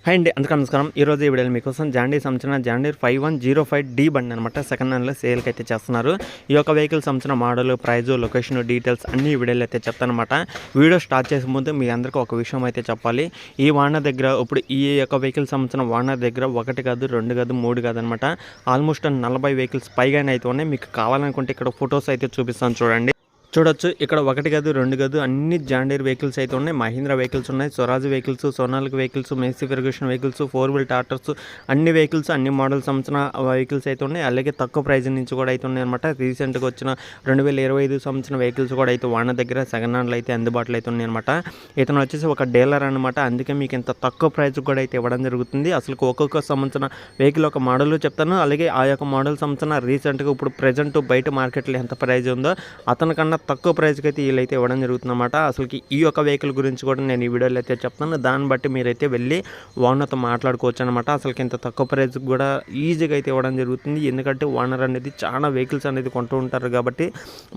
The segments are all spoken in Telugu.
హాయ్ అండి, అందుకు నమస్కారం. ఈరోజు ఈ వీడియోలో మీకోసం జాండీర్ సంబంధించిన జాండీర్ 5105D బండి అనమాట సెకండ్ హ్యాండ్లో సేల్కి అయితే చేస్తున్నారు. ఈ యొక్క వెహికల్ సంబంధించిన మోడల్, ప్రైజు, లొకేషన్ డీటెయిల్స్ అన్ని వీడియోలో అయితే చెప్తానమాట. వీడియో స్టార్ట్ చేసే ముందు మీ అందరికీ ఒక విషయం అయితే చెప్పాలి. ఈ వాహన దగ్గర ఇప్పుడు ఈ యొక్క వెహికల్ సంబంధించిన వాహన దగ్గర 1 కాదు, 2 కాదు, 3 కాదు అనమాట. ఆల్మోస్ట్ 40 వెహికల్స్ పైగానే అయితే ఉన్నాయి. మీకు కావాలనుకుంటే ఇక్కడ ఫొటోస్ అయితే చూపిస్తాను చూడండి. చూడొచ్చు, ఇక్కడ 1 కాదు, 2 కాదు, అన్ని జాండీర్ వెహికల్స్ అయితే ఉన్నాయి. మహీంద్రా వెహికల్స్ ఉన్నాయి, Swaraj vehicles, Sonalika vehicles, Massey Ferguson vehicles, 4 wheel tractors, అన్ని వెహికల్స్, అన్ని మోడల్ సంబంధించిన వెహికల్స్ అయితే ఉన్నాయి. అలాగే తక్కువ ప్రైస్ నుంచి కూడా అయితే ఉన్నాయి అనమాట. రీసెంట్గా వచ్చిన 2025 సంబంధించిన వెహికల్స్ కూడా అయితే వాన దగ్గర సెకండ్ హ్యాండ్లో అయితే అందుబాటులో అయితే ఉన్నాయి అనమాట. ఇతను వచ్చేసి ఒక డీలర్ అనమాట. అందుకే మీకు ఇంత తక్కువ ప్రైస్ కూడా అయితే ఇవ్వడం జరుగుతుంది. అసలు ఒక్కొక్క సంబంధించిన వెహికల్ ఒక మోడల్ చెప్తాను. అలాగే ఆ యొక్క మోడల్ సంబంధించిన రీసెంట్గా ఇప్పుడు ప్రజెంట్ బయట మార్కెట్లో ఎంత ప్రైస్ ఉందో అతనికన్నా తక్కువ ప్రైస్కి అయితే వీళ్ళైతే ఇవ్వడం జరుగుతుందన్నమాట. అసలుకి ఈ యొక్క వెహికల్ గురించి కూడా నేను ఈ వీడియోలో అయితే చెప్తాను. దాన్ని బట్టి మీరైతే వెళ్ళి ఓనర్తో మాట్లాడుకోవచ్చు అనమాట. అసలుకి ఇంత తక్కువ ప్రైస్కి కూడా ఈజీగా అయితే ఇవ్వడం జరుగుతుంది. ఎందుకంటే ఓనర్ అనేది చాలా వెహికల్స్ అనేది కొంటూ ఉంటారు కాబట్టి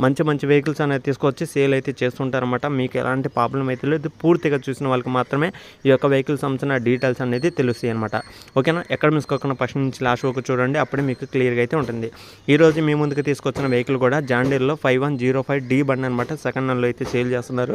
మంచి మంచి వెహికల్స్ అనేది తీసుకొచ్చి సేల్ అయితే చేస్తుంటారన్నమాట. మీకు ఎలాంటి ప్రాబ్లం అయితే లేదు. పూర్తిగా చూసిన వాళ్ళకి మాత్రమే ఈ యొక్క వెహికల్ సంబంధించిన డీటెయిల్స్ అనేది తెలుస్తాయి అనమాట. ఓకేనా? ఎక్కడ మిస్ కాకుండా ఫస్ట్ నుంచి లాస్ట్ వరకు చూడండి, అప్పుడే మీకు క్లియర్గా అయితే ఉంటుంది. ఈరోజు మీ ముందుకు తీసుకొచ్చిన వెహికల్ కూడా జాండీర్లో 5105D బండి అనమాట. సెకండ్ హ్యాండ్లో అయితే సేల్ చేస్తున్నారు.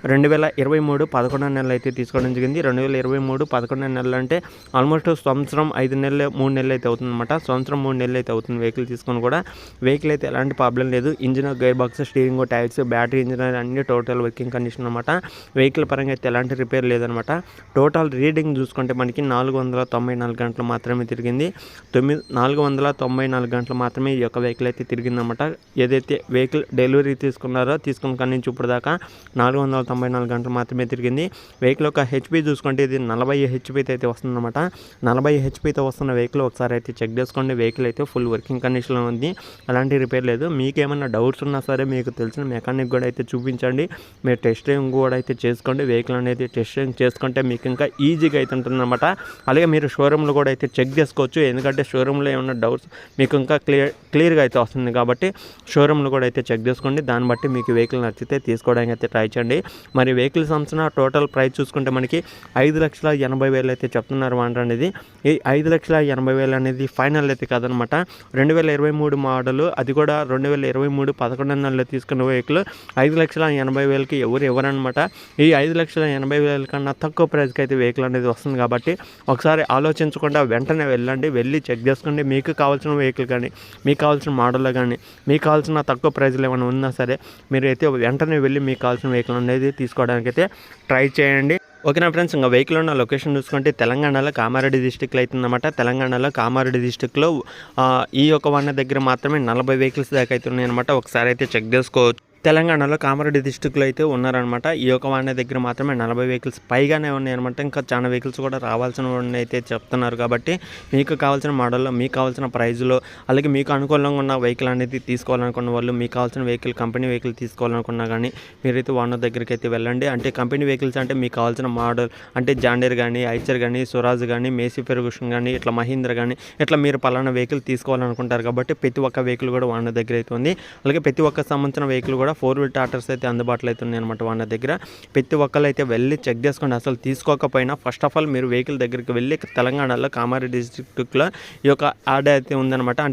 2023 11 నెలలు అయితే తీసుకోవడం జరిగింది. 2023 11 నెలలు అంటే ఆల్మోస్ట్ సంవత్సరం 5 నెలలు 3 నెలలు అయితే అవుతుంది అనమాట. సంవత్సరం 3 నెలలు అయితే అవుతుంది వెహికల్ తీసుకొని కూడా. వెహికల్ అయితే ఎలాంటి ప్రాబ్లం లేదు. Engine, gear box, steering, tyres, battery, engine అన్ని టోటల్ వర్కింగ్ కండిషన్ అనమాట. వెహికల్ పరంగా అయితే ఎలాంటి రిపేర్ లేదనమాట. టోటల్ రీడింగ్ చూసుకుంటే మనకి 494 గంటలు మాత్రమే తిరిగింది. 494 గంటలు మాత్రమే ఈ యొక్క వెహికల్ అయితే తిరిగిందనమాట. ఏదైతే వెహికల్ డెలివరీ తీసుకున్నారో తీసుకున్న కానీ నుంచి ఇప్పుడు దాకా 494 గంటలు మాత్రమే తిరిగింది. వెహికల్ యొక్క హెచ్పి చూసుకుంటే ఇది 40 హెచ్పితో అయితే వస్తుందన్నమాట. 40 హెచ్పితో వస్తున్న వెహికల్ ఒకసారి అయితే చెక్ చేసుకోండి. వెహికల్ అయితే ఫుల్ వర్కింగ్ కండిషన్లో ఉంది. అలాంటి రిపేర్ లేదు. మీకు ఏమైనా డౌట్స్ ఉన్నా సరే మీకు తెలిసిన మెకానిక్ కూడా అయితే చూపించండి. మీరు టెస్ట్ డ్రైవింగ్ కూడా అయితే చేసుకోండి. వెహికల్ అనేది టెస్ట్ డ్రైవింగ్ చేసుకుంటే మీకు ఇంకా ఈజీగా అయితే ఉంటుందన్నమాట. అలాగే మీరు షోరూమ్లో కూడా అయితే చెక్ చేసుకోవచ్చు. ఎందుకంటే షోరూంలో ఏమైనా డౌట్స్ మీకు ఇంకా క్లియర్గా అయితే వస్తుంది కాబట్టి షోరూంలో కూడా అయితే చెక్ చేసుకోండి. దాన్ని బట్టి మీకు వెహికల్ నచ్చితే తీసుకోవడానికి అయితే ట్రై చేయండి. మరి వెహికల్ సంబంధించిన టోటల్ ప్రైస్ చూసుకుంటే మనకి 5,80,000 అయితే చెప్తున్నారు వాంటర్ అనేది. ఈ 5,80,000 అనేది ఫైనల్ అయితే కాదనమాట. 2023 మోడల్, అది కూడా 2023 11 నెలల్లో తీసుకున్న వెహికల్ 5,80,000కి ఎవరు ఇవ్వరనమాట. ఈ 5,80,000 కన్నా తక్కువ ప్రైస్కి అయితే వెహికల్ అనేది వస్తుంది కాబట్టి ఒకసారి ఆలోచించకుండా వెంటనే వెళ్ళి చెక్ చేసుకోండి. మీకు కావాల్సిన వెహికల్ కానీ, మీకు కావాల్సిన మోడల్లో కానీ, మీకు కావాల్సిన తక్కువ ప్రైస్లో ఏమైనా ఉన్నా సరే మీరైతే వెంటనే వెళ్ళి మీకు కావాల్సిన వెహికల్ అనేది తీసుకోవడానికి అయితే ట్రై చేయండి. ఓకేనా ఫ్రెండ్స్? ఇంకా వెహికల్ ఉన్న లొకేషన్ చూసుకుంటే తెలంగాణలో కామారెడ్డి డిస్టిక్లో అవుతుందన్నమాట. తెలంగాణలో కామారెడ్డి డిస్టిక్లో ఈ యొక్క వన్ దగ్గర మాత్రమే 40 వెహికల్స్ దాకా అయితే ఉన్నాయన్నమాట. ఒకసారి అయితే చెక్ చేసుకోవచ్చు. తెలంగాణలో కామారెడ్డి డిస్టిక్లో అయితే ఉన్నారనమాట. ఈ యొక్క వాహన దగ్గర మాత్రమే 40 వెహికల్స్ పైగానే ఉన్నాయన్నమాట. ఇంకా చాలా వెహికల్స్ కూడా రావాల్సిన అయితే చెప్తున్నారు కాబట్టి మీకు కావాల్సిన మోడల్లో, మీకు కావాల్సిన ప్రైజ్లో, అలాగే మీకు అనుకూలంగా ఉన్న వెహికల్ అనేది తీసుకోవాలనుకున్న వాళ్ళు, మీకు కావాల్సిన వెహికల్ కంపెనీ వెహికల్ తీసుకోవాలనుకున్నా కానీ మీరైతే ఓనర్ దగ్గరికి అయితే వెళ్ళండి. అంటే కంపెనీ వెహికల్స్ అంటే మీకు కావాల్సిన మోడల్ అంటే జాండీర్ కానీ, ఐచర్ కానీ, స్వరాజ్ కానీ, మేసీ ఫెర్గ్యూసన్ కానీ, ఇట్లా మహీంద్రా కానీ, ఇట్లా మీరు పలానా వెహికల్ తీసుకోవాలనుకుంటారు కాబట్టి ప్రతి ఒక్క వెహికల్ కూడా ఓనర్ దగ్గర అయితే ఉంది. అలాగే ప్రతి ఒక్క సంబంధించిన వెహికల్ కూడా 4 వీల్ ట్రాక్టర్స్ అయితే అందుబాటులో అయితే ఉన్నాయి అనమాట వాళ్ళ దగ్గర. ప్రతి ఒక్కరు అయితే వెళ్ళి చెక్ చేసుకోండి. అసలు తీసుకోకపోయినా ఫస్ట్ ఆఫ్ ఆల్ మీరు వెహికల్ దగ్గరికి వెళ్ళి తెలంగాణలో కామారెడ్డి డిస్ట్రిక్ట్లో ఈ యొక్క యాడ్ అయితే ఉందన్నమాట.